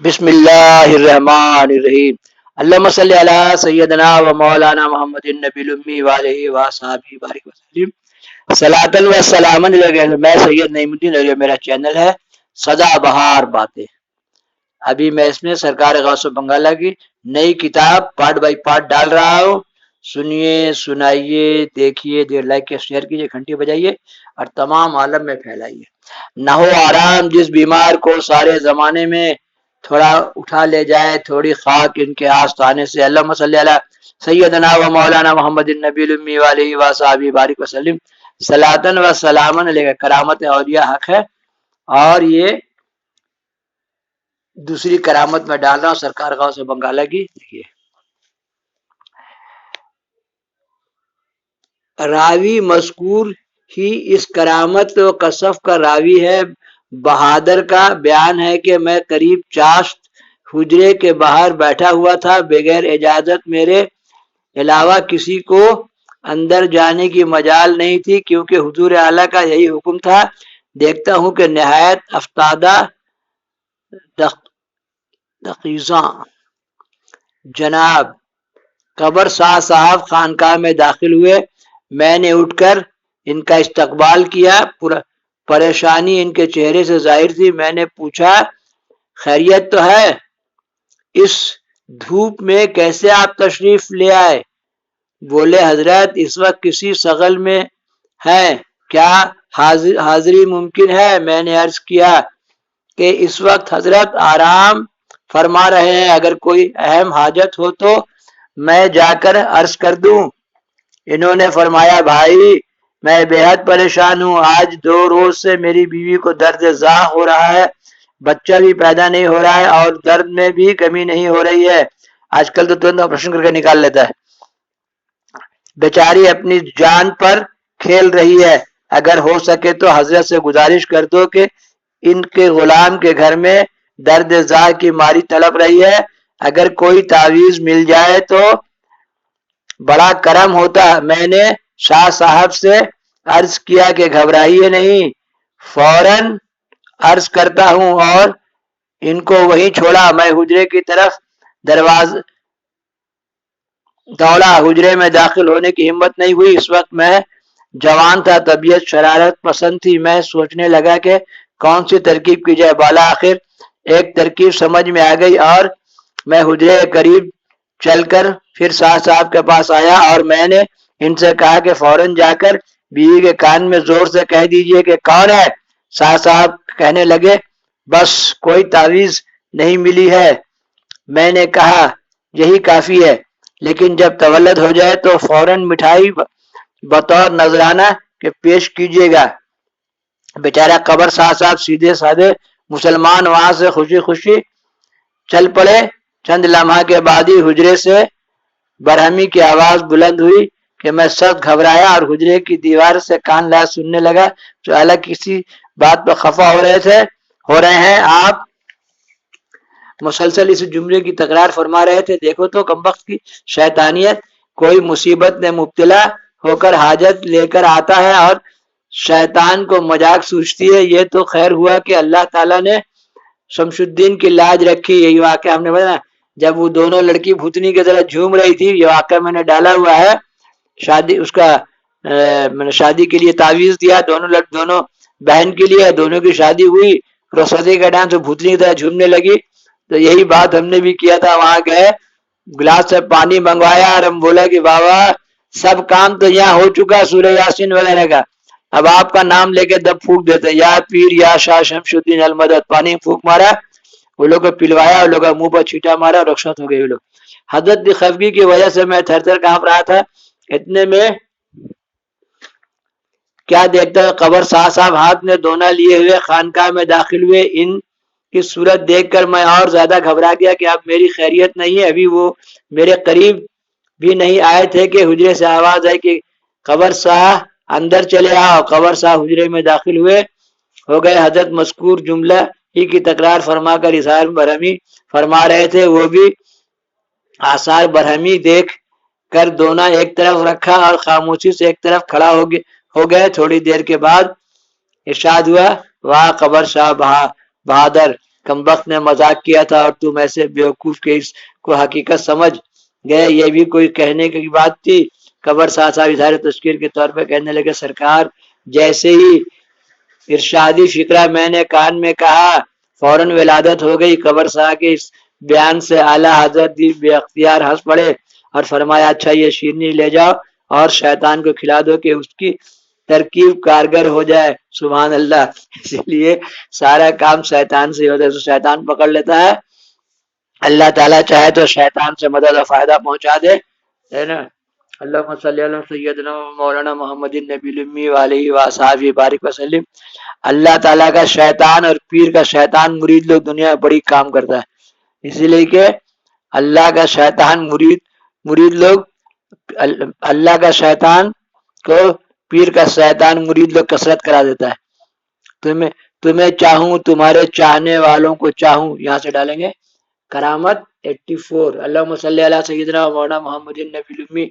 بسم اللہ الرحمن الرحیم اللہم صلی علی سیدنا و مولانا محمد النبی الامی وآلہ وصحبہ بارک وسلم صلاۃ و سلام علیہ۔ میں سید نعیم الدین اور یہ میرا چینل ہے سدا بہار باتیں۔ ابھی میں اس میں سرکار غوث بنگالہ کی نئی کتاب پارٹ بائی پارٹ ڈال رہا ہوں، سنیے، سنائیے، دیکھیے، دیر لائک کے شیئر کیجیے، گھنٹی بجائیے اور تمام عالم میں پھیلائیے۔ نہ ہو آرام جس بیمار کو سارے زمانے میں، تھوڑا اٹھا لے جائے تھوڑی خاک ان کے آستانے سے۔ اللہم صلی علی سیدنا و مولانا محمد النبی الامی وآلہ وصحبہ بارک وسلم صلاۃ و سلام علیہ۔ کرامت اولیاء حق ہے اور یہ دوسری کرامت میں ڈال رہا ہوں سرکار غوث بنگالہ کی۔ دیکھیے، راوی مذکور ہی اس کرامت و کشف کا راوی ہے۔ بہادر کا بیان ہے کہ میں قریب چاشت حجرے کے باہر بیٹھا ہوا تھا، بغیر اجازت میرے علاوہ کسی کو اندر جانے کی مجال نہیں تھی، کیونکہ حضور اعلیٰ کا یہی حکم تھا۔ دیکھتا ہوں کہ نہایت افتادہ دقیقاں جناب قبر شاہ صاحب خانقاہ میں داخل ہوئے۔ میں نے اٹھ کر ان کا استقبال کیا، پریشانی ان کے چہرے سے ظاہر تھی۔ میں نے پوچھا، خیریت تو ہے؟ اس دھوپ میں کیسے آپ تشریف لے آئے؟ بولے، حضرت اس وقت کسی شغل میں ہیں، کیا حاضری ممکن ہے؟ میں نے عرض کیا کہ اس وقت حضرت آرام فرما رہے ہیں، اگر کوئی اہم حاجت ہو تو میں جا کر عرض کر دوں۔ انہوں نے فرمایا، بھائی میں بے حد پریشان ہوں، آج 2 روز سے میری بیوی کو درد زا ہو رہا ہے، بچہ بھی پیدا نہیں ہو رہا ہے اور درد میں بھی کمی نہیں ہو رہی ہے۔ آج کل تو ترنت آپریشن کر کے نکال لیتا ہے۔ بیچاری اپنی جان پر کھیل رہی ہے، اگر ہو سکے تو حضرت سے گزارش کر دو کہ ان کے غلام کے گھر میں درد زا کی ماری تڑپ رہی ہے، اگر کوئی تعویذ مل جائے تو بڑا کرم ہوتا۔ میں نے شاہ صاحب سے عرض کیا کہ گھبرائیے نہیں، فوراً عرض کرتا ہوں، اور ان کو وہیں چھوڑا۔ میں حجرے کی طرف دوڑا، حجرے میں داخل ہونے کی ہمت نہیں ہوئی۔ اس وقت میں جوان تھا، طبیعت شرارت پسند تھی۔ میں سوچنے لگا کہ کون سی ترکیب کی جائے، بالآخر ایک ترکیب سمجھ میں آ گئی اور میں حجرے کے قریب چل کر پھر شاہ صاحب کے پاس آیا اور میں نے ان سے کہا کہ فوراً جا کر بیوی کے کان میں زور سے کہہ دیجئے کہ کون ہے۔ شاہ صاحب کہنے لگے، بس کوئی تعویذ نہیں ملی ہے۔ میں نے کہا، یہی کافی ہے، لیکن جب تولد ہو جائے تو فوراً مٹھائی بطور نذرانہ کے پیش کیجیے گا۔ بیچارہ قبر شاہ صاحب سیدھے سادے مسلمان وہاں سے خوشی خوشی چل پڑے۔ چند لمحہ کے بعد ہی حجرے سے برہمی کی آواز بلند ہوئی کہ میں سخت گھبرایا اور حجرے کی دیوار سے کان لگا سننے لگا۔ جو الگ کسی بات پر خفا ہو رہے ہیں، آپ مسلسل اس جملے کی تکرار فرما رہے تھے۔ دیکھو تو کمبخت کی شیطانیت، کوئی مصیبت میں مبتلا ہو کر حاجت لے کر آتا ہے اور شیطان کو مذاق سوچتی ہے۔ یہ تو خیر ہوا کہ اللہ تعالیٰ نے شمس الدین کی لاج رکھی۔ یہی واقعہ ہم نے بتایا، جب وہ دونوں لڑکی بھوتنی کی طرح جھوم رہی تھی، یہ واقعہ میں نے ڈالا ہوا ہے۔ شادی اس کا میں نے شادی کے لیے تعویذ دیا دونوں بہن کے لیے، دونوں کی شادی ہوئی، رخصتی کا ٹائم سے بھوتنی کی طرح جھومنے لگی۔ تو یہی بات ہم نے بھی کیا تھا، وہاں گئے، گلاس سے پانی منگوایا اور ہم بولا کہ بابا سب کام تو یہاں ہو چکا سورہ یاسین وغیرہ کا، اب آپ کا نام لے کے دب پھونک دیتے، یا پیر یا شاہ شمس الدین المدد۔ پانی پھونک مارا، وہ لوگ کو پلوایا، وہ لوگ منہ پر چھینٹا مارا، رخصت ہو گئے وہ لوگ۔ حضرت کی خفگی کی وجہ سے میں تھر تھر کانپ رہا تھا۔ اتنے میں کیا دیکھتا ہے، قبر شاہ صاحب ہاتھ میں دونا لیے ہوئے خانقاہ میں داخل ہوئے۔ ان کی صورت دیکھ کر میں اور زیادہ گھبرا گیا کہ اب میری خیریت نہیں ہے۔ ابھی وہ میرے قریب بھی نہیں آئے تھے کہ حجرے سے آواز آئی کہ قبر شاہ اندر چلے آؤ۔ قبر شاہ حجرے میں داخل ہوئے ہو گئے۔ حضرت مذکور جملہ ہی کی تکرار فرما کر اظہار برہمی فرما رہے تھے۔ وہ بھی آثار برہمی دیکھ کر دونا ایک طرف رکھا اور خاموشی سے ایک طرف کھڑا ہو گئے۔ تھوڑی دیر کے بعد ارشاد ہوا، واہ قبر شاہ بہادر، کمبخت نے مذاق کیا تھا اور تم ایسے بیوقوف کے اس کو حقیقت سمجھ گئے، یہ بھی کوئی کہنے کی بات تھی؟ قبر صاحب اظہار تشکیر کے طور پہ کہنے لگے سرکار جیسے ہی ارشادی فکرہ میں نے کان میں کہا فوراً ولادت ہو گئی۔ قبر صاحب کے اس بیان سے اعلیٰ حضرت بے اختیار ہنس پڑے اور فرمایا اچھا یہ شیرنی لے جاؤ اور شیطان کو کھلا دو کہ اس کی ترکیب کارگر ہو جائے۔ سبحان اللہ، اسی لیے سارا کام شیطان سے ہوتا ہے، تو شیطان پکڑ لیتا ہے، اللہ تعالیٰ چاہے تو شیطان سے مدد اور فائدہ پہنچا دے، ہے نا۔ اللہم صلی اللہ سیدنا مولانا محمد النبی الامی وعلیہ وآصحابہ بارک وسلم۔ اللہ تعالیٰ کا شیطان اور پیر کا شیطان مرید لوگ دنیا میں بڑی کام کرتا ہے، اسی لیے کہ اللہ کا شیطان مرید لوگ، اللہ کا شیطان کو پیر کا شیطان مرید لوگ کثرت کرا دیتا ہے۔ تمہیں چاہوں، تمہارے چاہنے والوں کو چاہوں، یہاں سے ڈالیں گے کرامت 84۔ اللہم صلی علی سیدنا مولانا محمد النبی الامی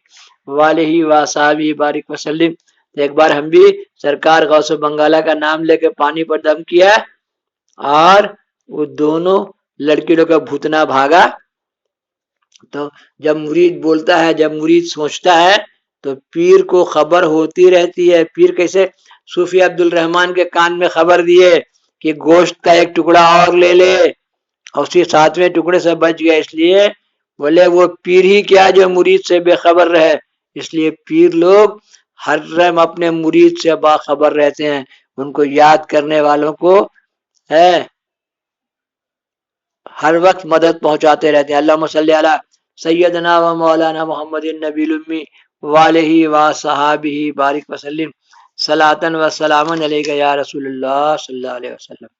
وعلیہ وآصحابہ بارک وسلم۔ ایک بار ہم بھی سرکار غوث بنگالہ کا نام لے کے پانی پر دم کیا اور وہ دونوں لڑکی لوگ کا بھوتنا بھاگا۔ تو جب مرید بولتا ہے، جب مرید سوچتا ہے تو پیر کو خبر ہوتی رہتی ہے۔ پیر کیسے صوفی عبد الرحمن کے کان میں خبر دیے کہ گوشت کا ایک ٹکڑا اور لے لے، اور اسی 7ویں ٹکڑے سے بچ گیا، اس لیے بولے وہ پیر ہی کیا جو مرید سے بے خبر رہے۔ اس لیے پیر لوگ ہر دم اپنے مرید سے باخبر رہتے ہیں، ان کو یاد کرنے والوں کو ہے ہر وقت مدد پہنچاتے رہتے ہیں۔ اللہم صلی علی سیدنا و مولانا محمد النبی الامی وعلیہ وصحابہ بارک وسلم۔ صلاۃ و سلام علیک یا رسول اللہ صلی اللہ علیہ وسلم۔